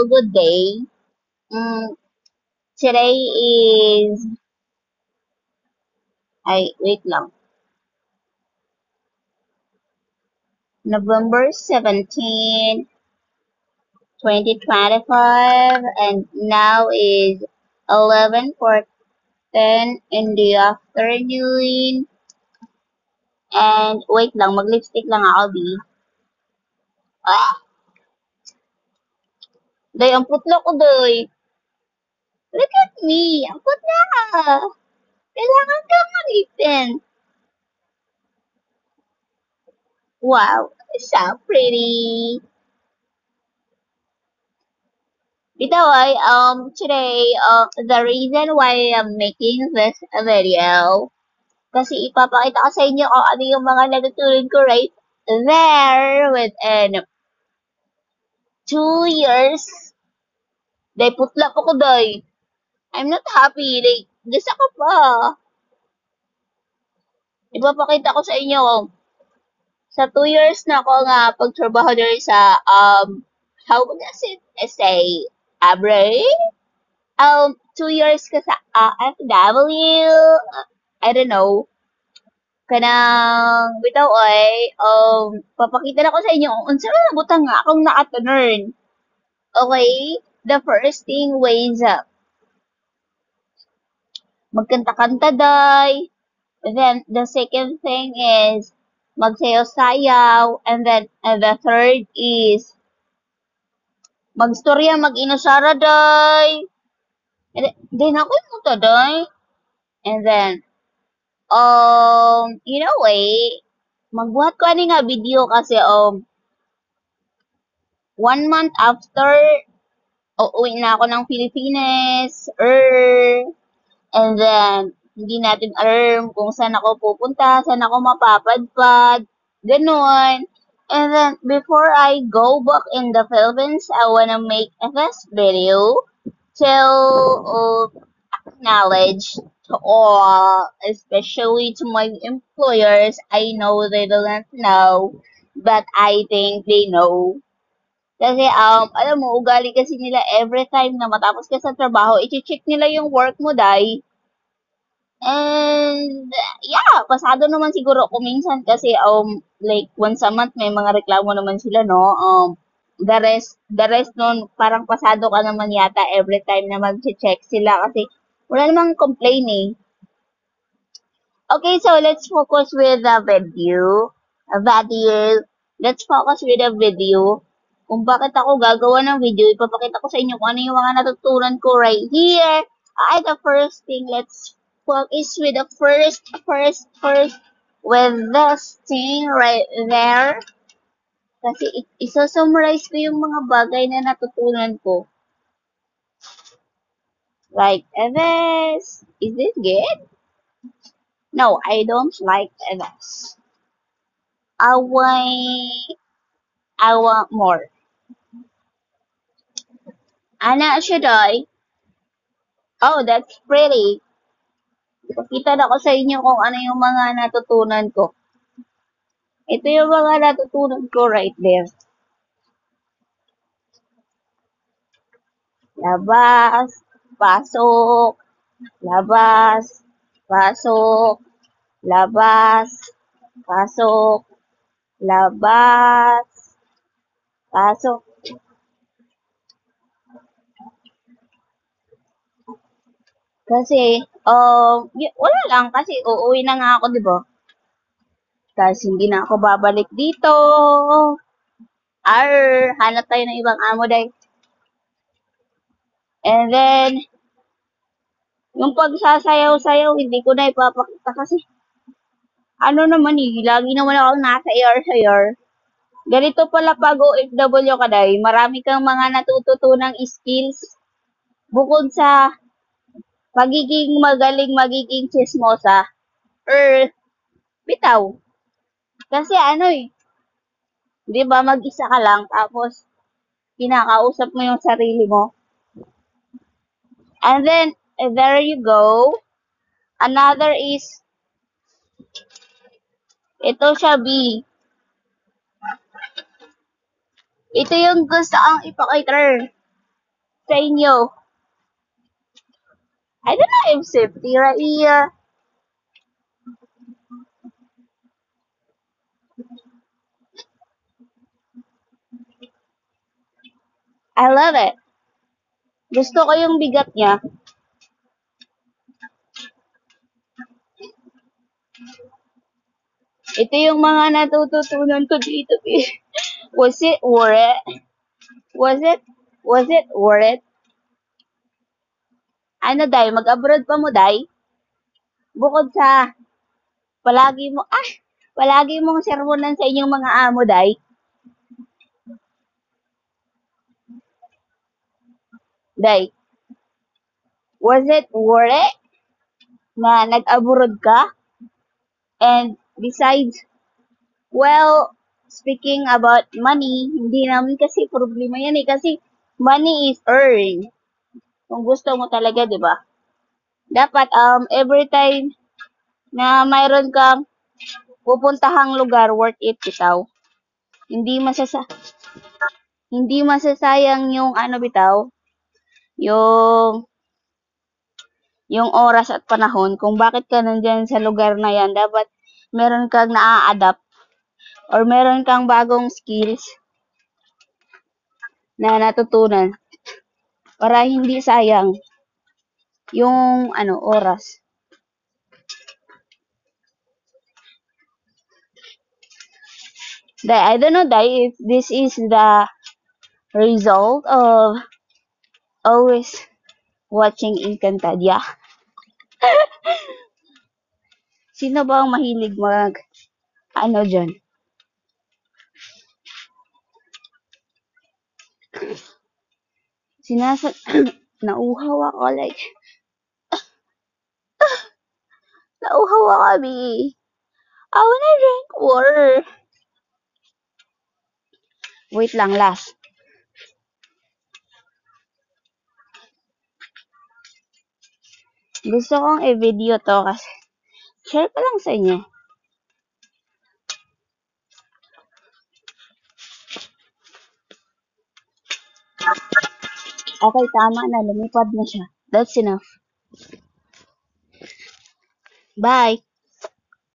good day. Mm, Today is, wait lang, November 17, 2025, and now is 11:10 in the afternoon. And wait lang, mag-lipstick lang ako, B. Ah! Day, ang putla ko, Day. Look at me, ang putla ka. Kailangan kang mag-ipin. Wow, so pretty. Today, the reason why I'm making this video, kasi ipapakita ko sa inyo kung ano yung mga natutunan ko right there within 2 years. Day, putla po ko, day. I'm not happy. Day, gasa ko pa. Ipapakita ko sa inyo, sa 2 years na ako nga pagtrabaho dito sa, how does it say, Abre? 2 years ka sa FW, I don't know, kanang bitaw ay, papakita na ko sa inyo kung unsa man butang nga akong naka-learn. Okay? The first thing was, magkanta-kanta day. Then, the second thing is, magsayaw-sayaw. And then, the third is, magstorya, mag-inusara day. And then, ako yung muta day. And then, magbuhat ko ani nga video kasi 1 month after uuwi na ako ng Pilipinas, and then hindi natin alam kung saan ako pupunta, saan ako mapapadpad, ganun. And then before I go back in the Philippines, I wanna make this video to acknowledge to all, especially to my employers. I know they don't know, but I think they know. Kasi, alam mo, ugali kasi nila every time na matapos ka sa trabaho, i-check nila yung work mo, day. And, yeah, pasado naman siguro kung minsan kasi, like, once a month may mga reklamo naman sila, no? The rest nun, parang pasado ka naman yata every time na mag-check sila kasi wala namang complain eh. Okay, so let's focus with the video. Let's focus with the video. Kung bakit ako gagawa ng video, ipapakita ko sa inyo kung ano yung mga natutunan ko right here. The first thing, let's focus with the first, with this thing right there. Kasi isa-summarize ko yung mga bagay na natutunan ko. Like this. Is this good? No, I don't like this. I want more. Ana, should I? Oh, that's pretty. Ipakita na ko sa inyo kung ano yung mga natutunan ko. Ito yung mga natutunan ko right there. Labas, pasok, labas, pasok, labas, pasok, labas, pasok. Kasi, wala lang. Kasi uuwi na nga ako, di ba? Kasi hindi na ako babalik dito. Hanap tayo ng ibang amo, day. And then, yung pagsasayaw-sayaw, hindi ko na ipapakita kasi, ano naman lagi naman ako nasa AR. Ganito pala pag OFW ka, day. Marami kang mga natututunang skills. Bukod sa pagiging magaling, magiging chismosa. Bitaw. Kasi di ba mag-isa ka lang, tapos, kinakausap mo yung sarili mo. And then, there you go. Another is, ito siya, B. Ito yung gusto kong ipakita. sa inyo. I don't know if safety right here. I love it. Gusto ko yung bigat niya. Ito yung mga natututunan ko dito. Was it worth it? Was it worth it? Ano, Day? Mag-abroad pa mo, Day? Bukod sa palagi mong sermonan sa inyong mga amo, Day. Day, was it worth it na nag-abroad ka? And besides, well, speaking about money, hindi namin kasi problema yan eh. Kasi money is earned. Kung gusto mo talaga, di ba? Dapat, every time na mayroon kang pupuntahang lugar, worth it, bitaw. Hindi masasa hindi masasayang yung ano, bitaw, yung yung oras at panahon kung bakit ka nandyan sa lugar na yan. Dapat meron kang naa-adapt or meron kang bagong skills na natutunan para hindi sayang yung ano oras. I don't know if this is the result of always watching Encantadia. Sino ba ang mahilig mag ano dyan? Nauhaw ako like nauhaw ako, Abi. I wanna drink water. Wait lang, last. Gusto kong i-video to kasi share ko lang sa inyo. Okay, tama na. Lumipad na siya. That's enough. Bye!